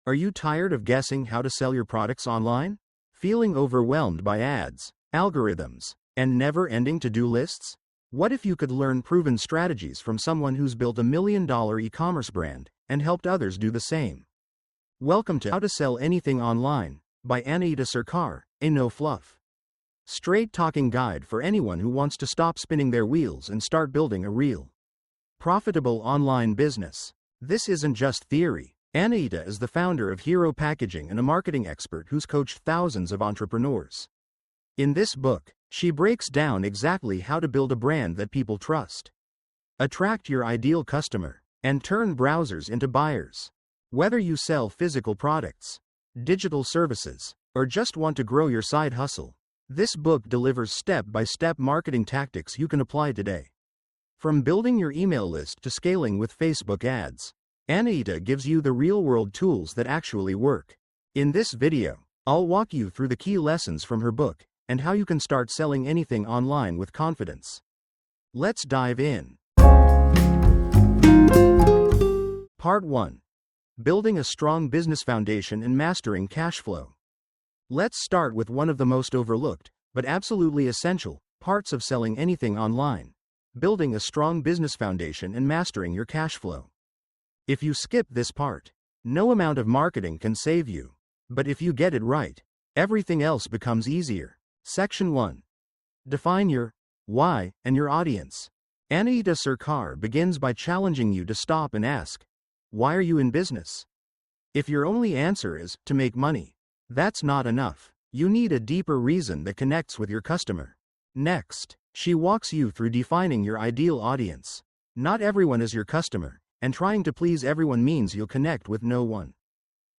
Are you tired of guessing how to sell your products online? Feeling overwhelmed by ads, algorithms, and never-ending to-do lists? What if you could learn proven strategies from someone who's built a million-dollar e-commerce brand and helped others do the same? Welcome to How to Sell Anything Online by Anaita Sarkar, a no-fluff, straight-talking guide for anyone who wants to stop spinning their wheels and start building a real, profitable online business. This isn't just theory. Anaita is the founder of Hero Packaging and a marketing expert who's coached thousands of entrepreneurs. In this book, she breaks down exactly how to build a brand that people trust, attract your ideal customer, and turn browsers into buyers. Whether you sell physical products, digital services, or just want to grow your side hustle, this book delivers step-by-step marketing tactics you can apply today. From building your email list to scaling with Facebook ads, Anaita gives you the real-world tools that actually work. In this video, I'll walk you through the key lessons from her book and how you can start selling anything online with confidence. Let's dive in. Part 1. Building a strong business foundation and mastering cash flow. Let's start with one of the most overlooked, but absolutely essential, parts of selling anything online: building a strong business foundation and mastering your cash flow. If you skip this part, no amount of marketing can save you. But if you get it right, everything else becomes easier. Section 1. Define your why and your audience. Anaita Sarkar begins by challenging you to stop and ask, why are you in business? If your only answer is to make money, that's not enough. You need a deeper reason that connects with your customer. Next, she walks you through defining your ideal audience. Not everyone is your customer, and trying to please everyone means you'll connect with no one.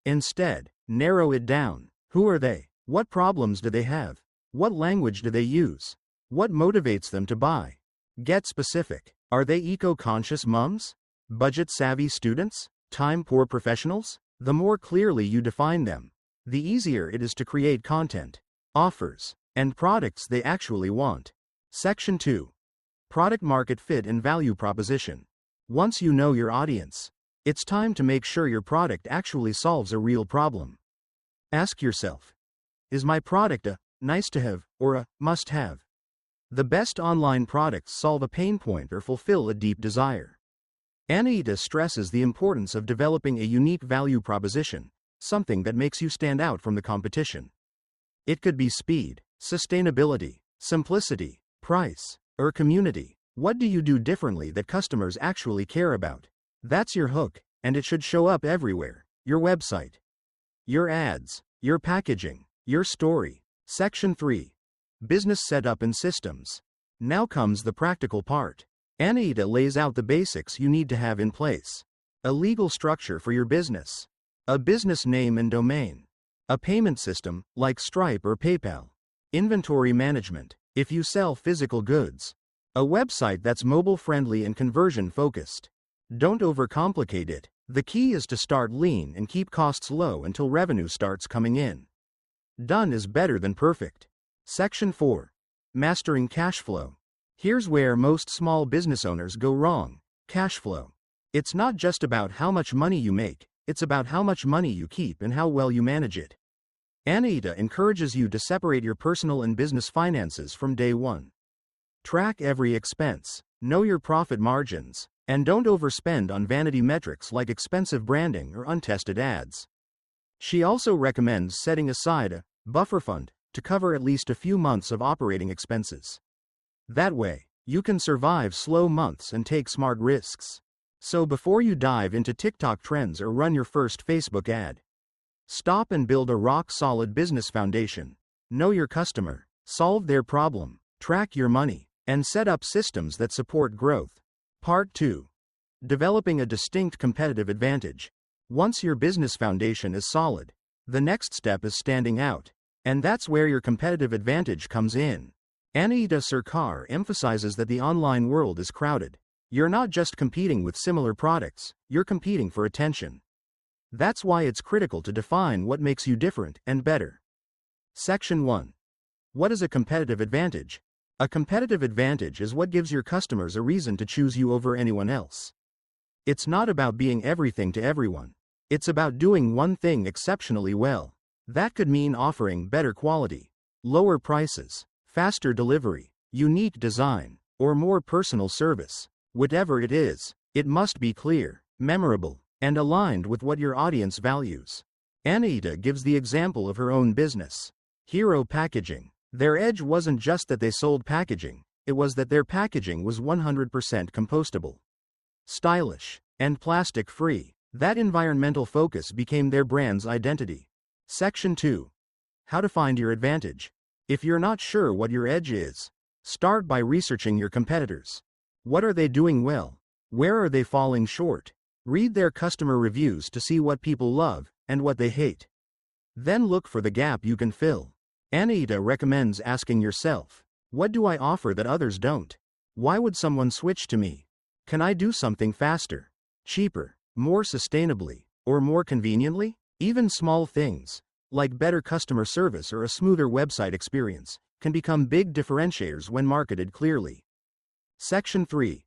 Instead, narrow it down. Who are they? What problems do they have? What language do they use? What motivates them to buy? Get specific. Are they eco-conscious moms? Budget-savvy students? Time-poor professionals? The more clearly you define them, the easier it is to create content, offers, and products they actually want. Section 2. Product market fit and value proposition. Once you know your audience, it's time to make sure your product actually solves a real problem. Ask yourself, is my product a nice-to-have or a must-have? The best online products solve a pain point or fulfill a deep desire. Anaita stresses the importance of developing a unique value proposition, something that makes you stand out from the competition. It could be speed, sustainability, simplicity, price, or community. What do you do differently that customers actually care about? That's your hook, and it should show up everywhere: your website, your ads, your packaging, your story. Section 3. Business setup and systems. Now comes the practical part. Anaita lays out the basics you need to have in place: a legal structure for your business, a business name and domain, a payment system like Stripe or PayPal, inventory management if you sell physical goods, a website that's mobile-friendly and conversion-focused. Don't overcomplicate it. The key is to start lean and keep costs low until revenue starts coming in. Done is better than perfect. Section 4. Mastering cash flow. Here's where most small business owners go wrong: cash flow. It's not just about how much money you make, it's about how much money you keep and how well you manage it. Anaita encourages you to separate your personal and business finances from day one. Track every expense, know your profit margins, and don't overspend on vanity metrics like expensive branding or untested ads. She also recommends setting aside a buffer fund to cover at least a few months of operating expenses. That way, you can survive slow months and take smart risks. So before you dive into TikTok trends or run your first Facebook ad, stop and build a rock-solid business foundation. Know your customer, solve their problem, track your money, and set up systems that support growth. Part 2. Developing a distinct competitive advantage. Once your business foundation is solid, the next step is standing out. And that's where your competitive advantage comes in. Anaita Sarkar emphasizes that the online world is crowded. You're not just competing with similar products, you're competing for attention. That's why it's critical to define what makes you different and better. Section 1. What is a competitive advantage? A competitive advantage is what gives your customers a reason to choose you over anyone else. It's not about being everything to everyone. It's about doing one thing exceptionally well. That could mean offering better quality, lower prices, faster delivery, unique design, or more personal service. Whatever it is, it must be clear, memorable, and aligned with what your audience values. Anaita gives the example of her own business. Hero Packaging. Their edge wasn't just that they sold packaging, it was that their packaging was 100% compostable, stylish, and plastic-free. That environmental focus became their brand's identity. Section 2. How to find your advantage. If you're not sure what your edge is, start by researching your competitors. What are they doing well? Where are they falling short? Read their customer reviews to see what people love and what they hate. Then look for the gap you can fill. Anaita recommends asking yourself, what do I offer that others don't? Why would someone switch to me? Can I do something faster, cheaper, more sustainably, or more conveniently? Even small things, like better customer service or a smoother website experience, can become big differentiators when marketed clearly. Section 3.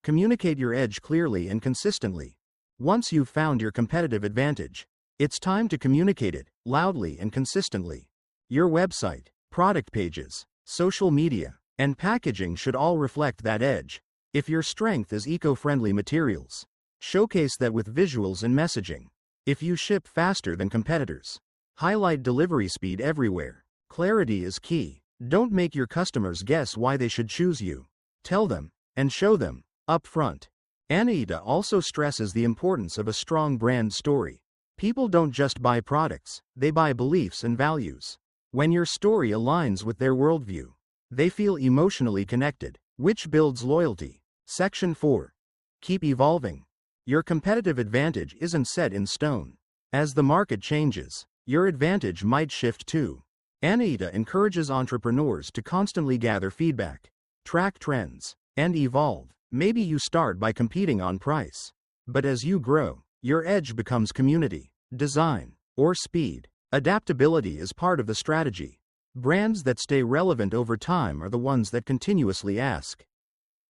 Communicate your edge clearly and consistently. Once you've found your competitive advantage, it's time to communicate it, loudly and consistently. Your website, product pages, social media, and packaging should all reflect that edge. If your strength is eco-friendly materials, showcase that with visuals and messaging. If you ship faster than competitors, highlight delivery speed everywhere. Clarity is key. Don't make your customers guess why they should choose you. Tell them, and show them, up front. Anaita also stresses the importance of a strong brand story. People don't just buy products, they buy beliefs and values. When your story aligns with their worldview, they feel emotionally connected, which builds loyalty. Section 4. Keep evolving. Your competitive advantage isn't set in stone. As the market changes, your advantage might shift too. Anaita encourages entrepreneurs to constantly gather feedback, track trends, and evolve. Maybe you start by competing on price, but as you grow, your edge becomes community, design, or speed. Adaptability is part of the strategy. Brands that stay relevant over time are the ones that continuously ask,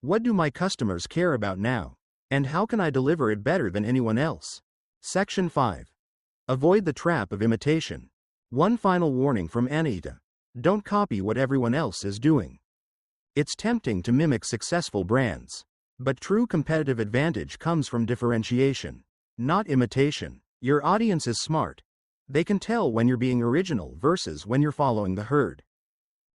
what do my customers care about now? And how can I deliver it better than anyone else? Section 5. Avoid the trap of imitation. One final warning from Anaita. Don't copy what everyone else is doing. It's tempting to mimic successful brands, but true competitive advantage comes from differentiation, not imitation. Your audience is smart. They can tell when you're being original versus when you're following the herd.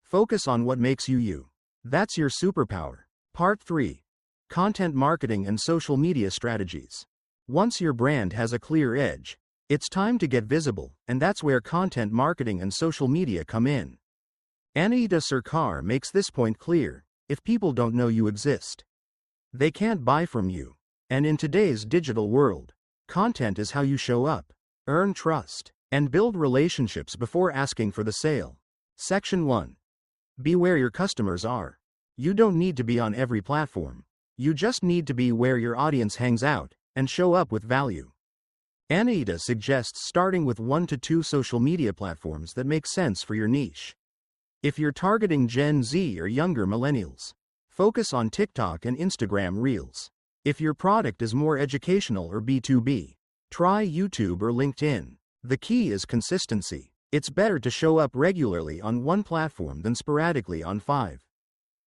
Focus on what makes you you. That's your superpower. Part 3. Content marketing and social media strategies. Once your brand has a clear edge, it's time to get visible, and that's where content marketing and social media come in. Anaita Sarkar makes this point clear. If people don't know you exist, they can't buy from you. And in today's digital world, content is how you show up, earn trust, and build relationships before asking for the sale. Section 1. Be where your customers are. You don't need to be on every platform. You just need to be where your audience hangs out and show up with value. Anaita suggests starting with 1 to 2 social media platforms that make sense for your niche. If you're targeting Gen Z or younger millennials, focus on TikTok and Instagram Reels. If your product is more educational or B2B, try YouTube or LinkedIn. The key is consistency. It's better to show up regularly on one platform than sporadically on 5.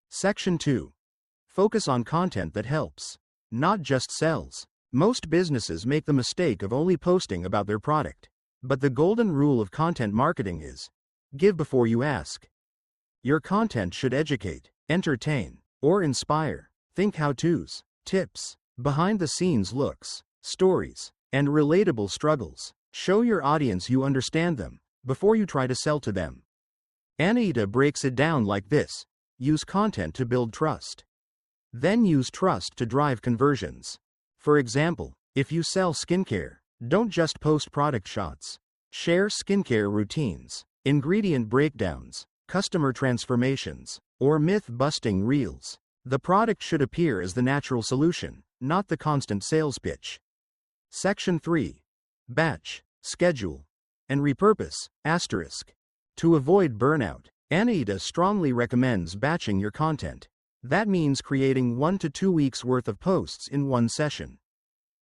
Section 2. Focus on content that helps, not just sells. Most businesses make the mistake of only posting about their product. But the golden rule of content marketing is, give before you ask. Your content should educate, entertain, or inspire. Think how-tos, tips, behind-the-scenes looks, stories, and relatable struggles. Show your audience you understand them before you try to sell to them. Anaita breaks it down like this. Use content to build trust. Then use trust to drive conversions. For example, if you sell skincare, don't just post product shots. Share skincare routines, ingredient breakdowns, customer transformations, or myth-busting reels. The product should appear as the natural solution, not the constant sales pitch. Section 3. Batch, schedule, and repurpose, asterisk. To avoid burnout, Anaita strongly recommends batching your content. That means creating 1 to 2 weeks worth of posts in one session.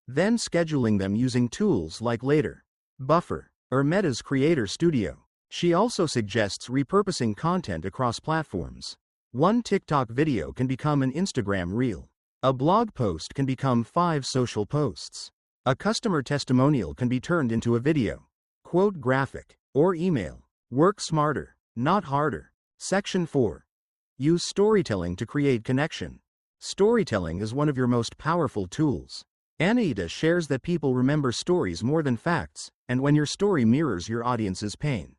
then scheduling them using tools like Later, Buffer, or Meta's Creator Studio. She also suggests repurposing content across platforms. One TikTok video can become an Instagram reel. A blog post can become 5 social posts. A customer testimonial can be turned into a video, quote graphic, or email. Work smarter, not harder. Section 4. Use storytelling to create connection. Storytelling is one of your most powerful tools. Anaita shares that people remember stories more than facts, and when your story mirrors your audience's pain,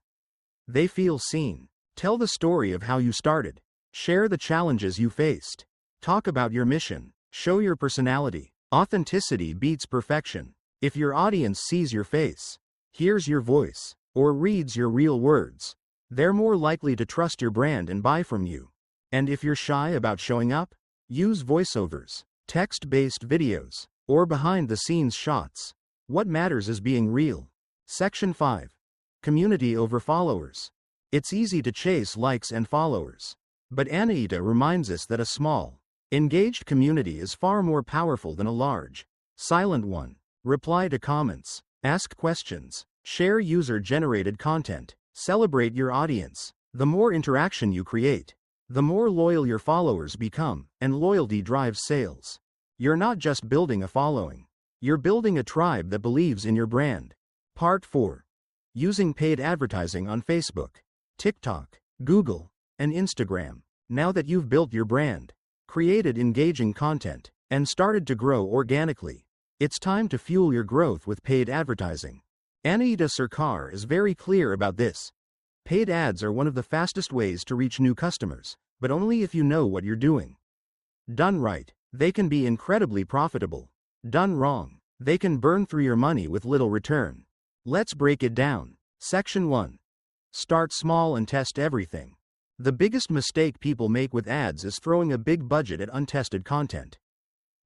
they feel seen. Tell the story of how you started. Share the challenges you faced. Talk about your mission. Show your personality. Authenticity beats perfection. If your audience sees your face, hears your voice, or reads your real words, they're more likely to trust your brand and buy from you. And if you're shy about showing up, use voiceovers, text-based videos, or behind-the-scenes shots. What matters is being real. Section 5. Community over followers. It's easy to chase likes and followers. But Anaita reminds us that a small, engaged community is far more powerful than a large, silent one. Reply to comments, ask questions, share user-generated content, celebrate your audience. The more interaction you create, the more loyal your followers become, and loyalty drives sales. You're not just building a following. You're building a tribe that believes in your brand. Part 4. Using paid advertising on Facebook, TikTok, Google, and Instagram. Now that you've built your brand, created engaging content, and started to grow organically, it's time to fuel your growth with paid advertising. Anaita Sarkar is very clear about this. Paid ads are one of the fastest ways to reach new customers, but only if you know what you're doing. Done right, they can be incredibly profitable. Done wrong, they can burn through your money with little return. Let's break it down. Section 1. Start small and test everything. The biggest mistake people make with ads is throwing a big budget at untested content.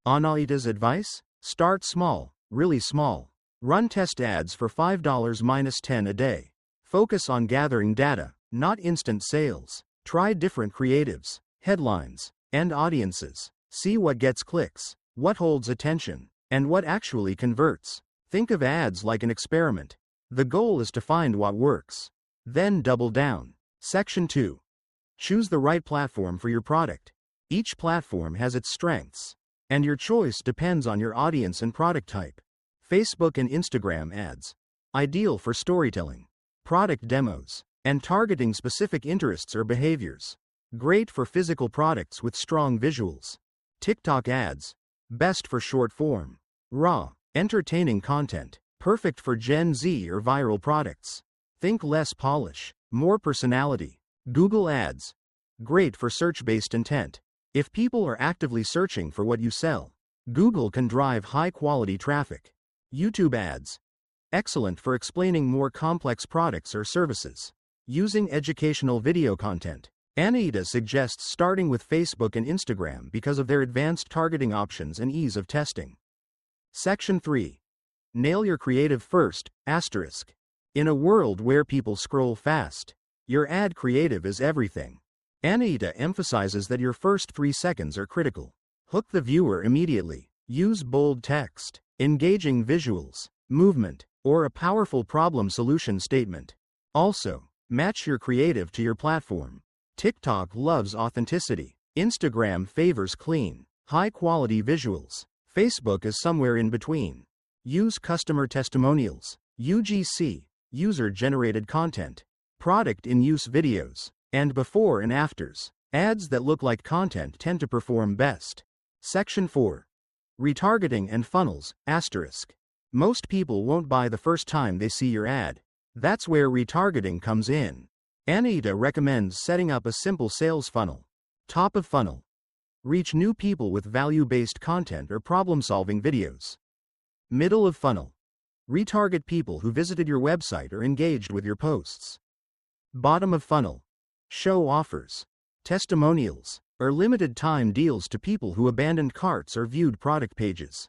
Anaita's advice? Start small, really small. Run test ads for $5-10 a day. Focus on gathering data, not instant sales. Try different creatives, headlines, and audiences. See what gets clicks, what holds attention, and what actually converts. Think of ads like an experiment. The goal is to find what works. Then double down. Section 2. Choose the right platform for your product. Each platform has its strengths, and your choice depends on your audience and product type. Facebook and Instagram ads. Ideal for storytelling, product demos, and targeting specific interests or behaviors. Great for physical products with strong visuals. TikTok ads. Best for short form, raw, entertaining content. Perfect for Gen Z or viral products. Think less polish, more personality. Google ads. Great for search-based intent. If people are actively searching for what you sell, Google can drive high-quality traffic. YouTube ads. Excellent for explaining more complex products or services. Using educational video content. Anaita suggests starting with Facebook and Instagram because of their advanced targeting options and ease of testing. Section 3. Nail your creative first, asterisk. In a world where people scroll fast, your ad creative is everything. Anaita emphasizes that your first 3 seconds are critical. Hook the viewer immediately. Use bold text, engaging visuals, movement, or a powerful problem-solution statement. Also, match your creative to your platform. TikTok loves authenticity. Instagram favors clean, high-quality visuals. Facebook is somewhere in between. Use customer testimonials, UGC, user-generated content, product-in-use videos, and before and afters. Ads that look like content tend to perform best. Section 4. Retargeting and funnels, asterisk. Most people won't buy the first time they see your ad. That's where retargeting comes in. Anaita recommends setting up a simple sales funnel. Top of funnel. Reach new people with value-based content or problem-solving videos. Middle of funnel. Retarget people who visited your website or engaged with your posts. Bottom of funnel. Show offers, testimonials, or limited-time deals to people who abandoned carts or viewed product pages.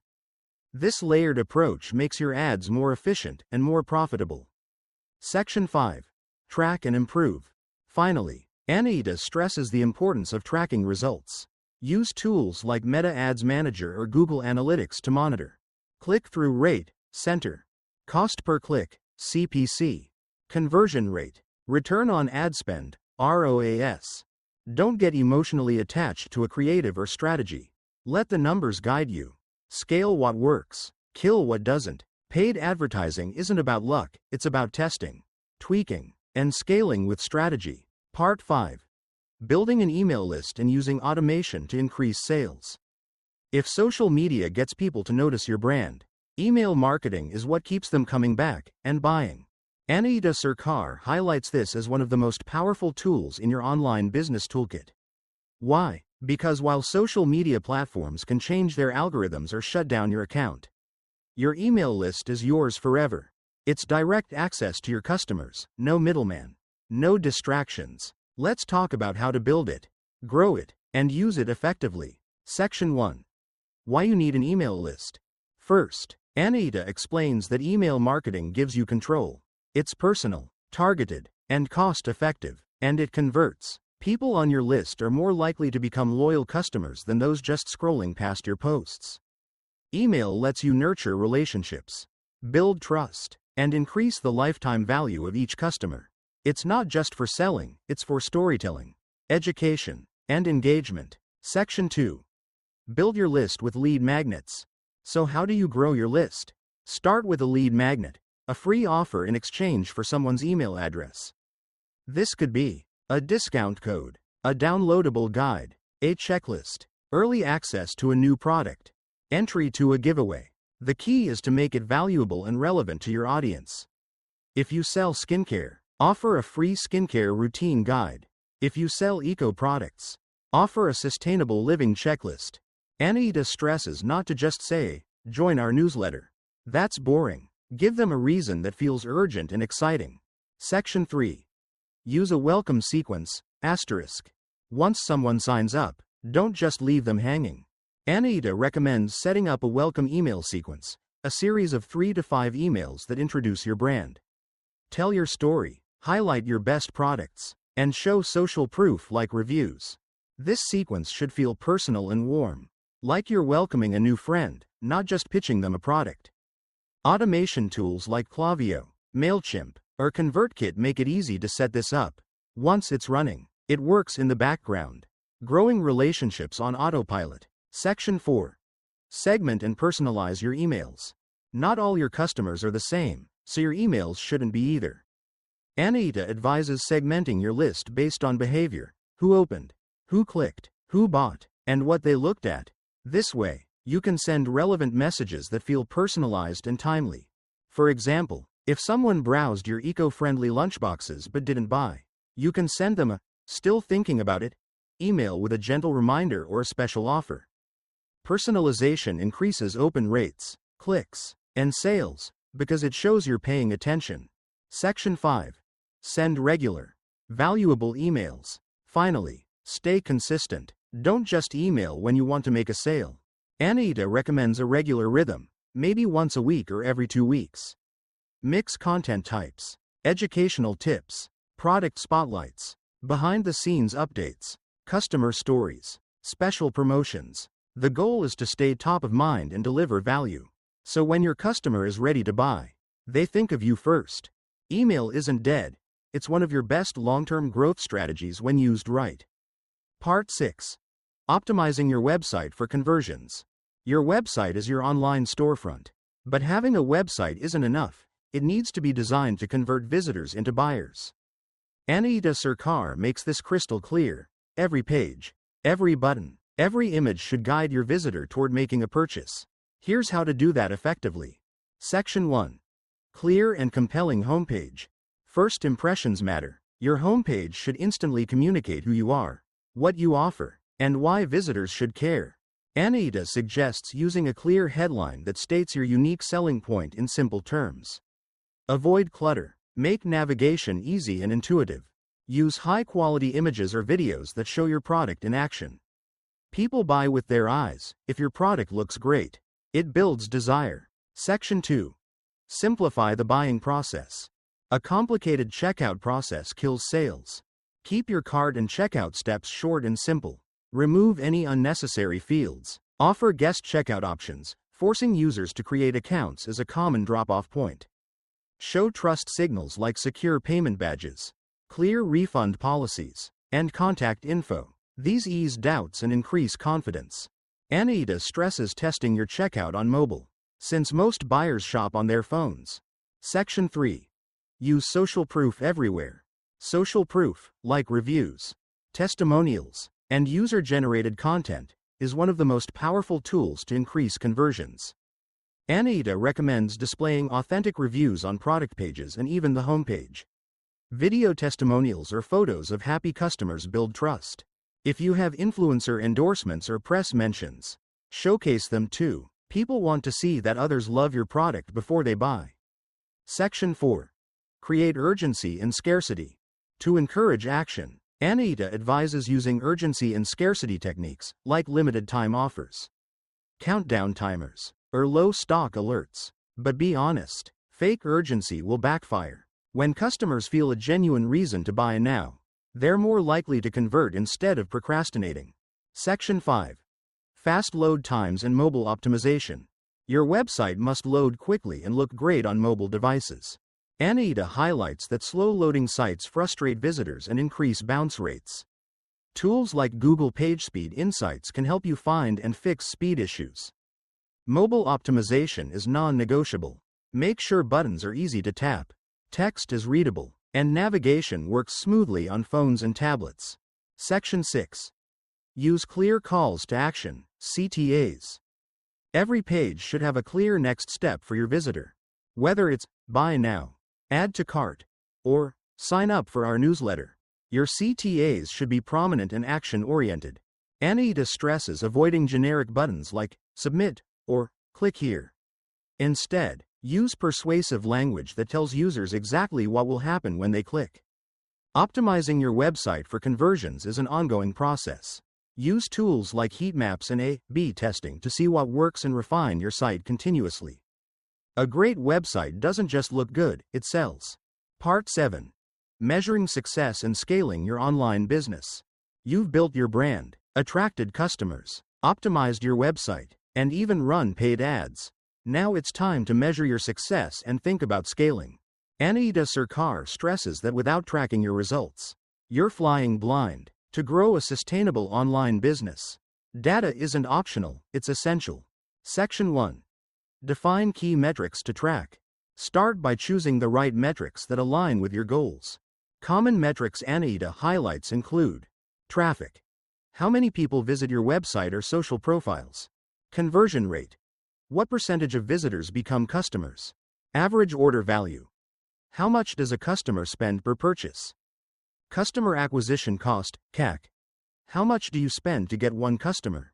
This layered approach makes your ads more efficient and more profitable. Section 5. Track and improve. Finally, Anaita stresses the importance of tracking results. Use tools like Meta Ads Manager or Google Analytics to monitor Click-through rate, center. Cost per click, CPC. Conversion rate, return on ad spend, ROAS. Don't get emotionally attached to a creative or strategy. Let the numbers guide you. Scale what works, kill what doesn't. Paid advertising isn't about luck, it's about testing, tweaking, and scaling with strategy. Part 5. Building an email list and using automation to increase sales. If social media gets people to notice your brand, email marketing is what keeps them coming back and buying. Anaita Sarkar highlights this as one of the most powerful tools in your online business toolkit. Why? Because while social media platforms can change their algorithms or shut down your account, your email list is yours forever. It's direct access to your customers, no middleman, no distractions. Let's talk about how to build it, grow it, and use it effectively. Section 1. Why you need an email list. First, Anaita explains that email marketing gives you control. It's personal, targeted, and cost-effective, and it converts. People on your list are more likely to become loyal customers than those just scrolling past your posts. Email lets you nurture relationships, build trust, and increase the lifetime value of each customer. It's not just for selling, it's for storytelling, education, and engagement. Section 2. Build your list with lead magnets. So how do you grow your list? Start with a lead magnet, a free offer in exchange for someone's email address. This could be a discount code, a downloadable guide, a checklist, early access to a new product, entry to a giveaway. The key is to make it valuable and relevant to your audience. If you sell skincare, offer a free skincare routine guide. If you sell eco products, offer a sustainable living checklist. Anaita stresses not to just say, join our newsletter. That's boring. Give them a reason that feels urgent and exciting. Section 3. Use a welcome sequence, asterisk. Once someone signs up, don't just leave them hanging. Anaita recommends setting up a welcome email sequence, a series of 3 to 5 emails that introduce your brand. Tell your story, highlight your best products, and show social proof like reviews. This sequence should feel personal and warm, like you're welcoming a new friend, not just pitching them a product. Automation tools like Klaviyo, MailChimp, or ConvertKit make it easy to set this up. Once it's running, it works in the background. Growing relationships on autopilot. Section 4. Segment and personalize your emails. Not all your customers are the same, so your emails shouldn't be either. Anaita advises segmenting your list based on behavior: who opened, who clicked, who bought, and what they looked at. This way, you can send relevant messages that feel personalized and timely. For example, if someone browsed your eco-friendly lunchboxes but didn't buy, you can send them a "still thinking about it" email with a gentle reminder or a special offer. Personalization increases open rates, clicks, and sales because it shows you're paying attention. Section 5. Send regular, valuable emails. Finally, stay consistent. Don't just email when you want to make a sale. Anaita recommends a regular rhythm, maybe once a week or every 2 weeks. Mix content types, educational tips, product spotlights, behind-the-scenes updates, customer stories, special promotions. The goal is to stay top of mind and deliver value. So when your customer is ready to buy, they think of you first. Email isn't dead. It's one of your best long-term growth strategies when used right. Part 6. Optimizing your website for conversions. Your website is your online storefront. But having a website isn't enough. It needs to be designed to convert visitors into buyers. Anaita Sarkar makes this crystal clear. Every page, every button, every image should guide your visitor toward making a purchase. Here's how to do that effectively. Section 1. Clear and compelling homepage. First impressions matter. Your homepage should instantly communicate who you are, what you offer, and why visitors should care. Anaita suggests using a clear headline that states your unique selling point in simple terms. Avoid clutter. Make navigation easy and intuitive. Use high-quality images or videos that show your product in action. People buy with their eyes. If your product looks great, it builds desire. Section 2. Simplify the buying process. A complicated checkout process kills sales. Keep your cart and checkout steps short and simple. Remove any unnecessary fields. Offer guest checkout options, Forcing users to create accounts is a common drop-off point. Show trust signals like secure payment badges, clear refund policies, and contact info. These ease doubts and increase confidence. Anaita stresses testing your checkout on mobile, since most buyers shop on their phones. Section 3. Use social proof everywhere. Social proof, like reviews, testimonials, and user-generated content, is one of the most powerful tools to increase conversions. Anaita recommends displaying authentic reviews on product pages and even the homepage. Video testimonials or photos of happy customers build trust. If you have influencer endorsements or press mentions, showcase them too. People want to see that others love your product before they buy. Section 4. Create urgency and scarcity. To encourage action, Anaita advises using urgency and scarcity techniques, like limited time offers, countdown timers, or low stock alerts. But be honest, fake urgency will backfire. When customers feel a genuine reason to buy now, they're more likely to convert instead of procrastinating. Section 5. Fast load times and mobile optimization. Your website must load quickly and look great on mobile devices. Anaita highlights that slow loading sites frustrate visitors and increase bounce rates. Tools like Google PageSpeed Insights can help you find and fix speed issues. Mobile optimization is non-negotiable. Make sure buttons are easy to tap, text is readable, and navigation works smoothly on phones and tablets. Section 6. Use clear calls to action, CTAs. Every page should have a clear next step for your visitor. Whether it's buy now, add to cart, or sign up for our newsletter, your CTAs should be prominent and action-oriented. Anaita stresses avoiding generic buttons like submit or click here. Instead, use persuasive language that tells users exactly what will happen when they click. Optimizing your website for conversions is an ongoing process. Use tools like heat maps and A/B testing to see what works and refine your site continuously. A great website doesn't just look good, it sells. Part 7. Measuring success and scaling your online business. You've built your brand, attracted customers, optimized your website, and even run paid ads. Now it's time to measure your success and think about scaling. Anaita Sarkar stresses that without tracking your results, you're flying blind. To grow a sustainable online business, data isn't optional, it's essential. Section 1. Define key metrics to track. Start by choosing the right metrics that align with your goals. Common metrics Anaita highlights include traffic. How many people visit your website or social profiles? Conversion rate. What percentage of visitors become customers? Average order value. How much does a customer spend per purchase? Customer acquisition cost, CAC. How much do you spend to get one customer?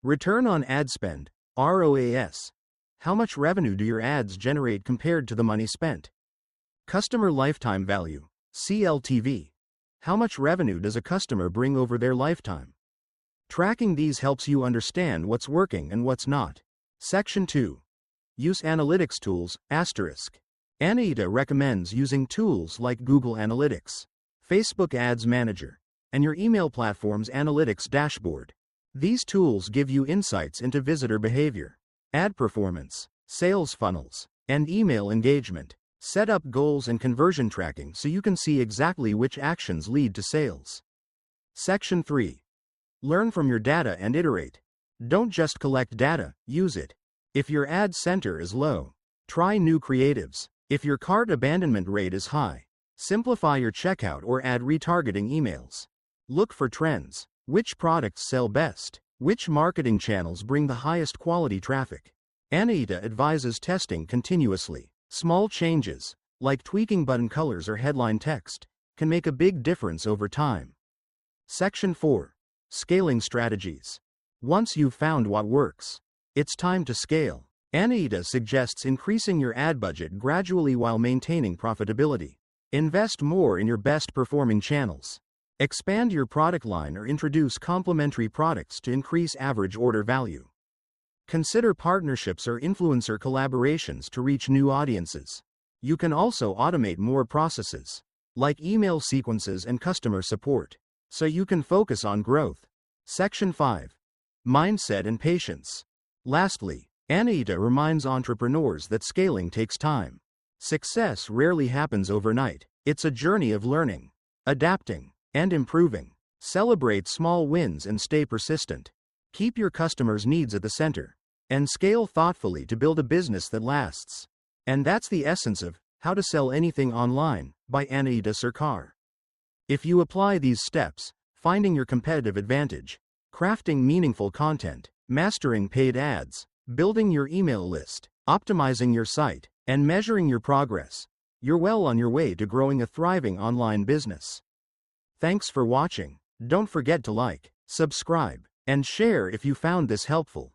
Return on ad spend, ROAS. How much revenue do your ads generate compared to the money spent? Customer lifetime value, CLTV. How much revenue does a customer bring over their lifetime? Tracking these helps you understand what's working and what's not. Section 2. Use analytics tools, asterisk. Anaita recommends using tools like Google Analytics, Facebook Ads Manager, and your email platform's analytics dashboard. These tools give you insights into visitor behavior, ad performance, sales funnels, and email engagement. Set up goals and conversion tracking so you can see exactly which actions lead to sales. Section 3. Learn from your data and iterate. Don't just collect data, use it. If your ad center is low, try new creatives. If your cart abandonment rate is high, simplify your checkout or add retargeting emails. Look for trends. Which products sell best? Which marketing channels bring the highest quality traffic? Anaita advises testing continuously. Small changes, like tweaking button colors or headline text, can make a big difference over time. Section 4. Scaling strategies. Once you've found what works, it's time to scale. Anaita suggests increasing your ad budget gradually while maintaining profitability. Invest more in your best performing channels. Expand your product line or introduce complementary products to increase average order value. Consider partnerships or influencer collaborations to reach new audiences. You can also automate more processes, like email sequences and customer support, so you can focus on growth. Section 5. Mindset and patience. Lastly, Anaita reminds entrepreneurs that scaling takes time. Success rarely happens overnight. It's a journey of learning, adapting, and improving. Celebrate small wins and stay persistent. Keep your customers' needs at the center, and scale thoughtfully to build a business that lasts. And that's the essence of How to Sell Anything Online by Anaita Sarkar. If you apply these steps, finding your competitive advantage, crafting meaningful content, mastering paid ads, building your email list, optimizing your site, and measuring your progress, you're well on your way to growing a thriving online business. Thanks for watching. Don't forget to like, subscribe, and share if you found this helpful.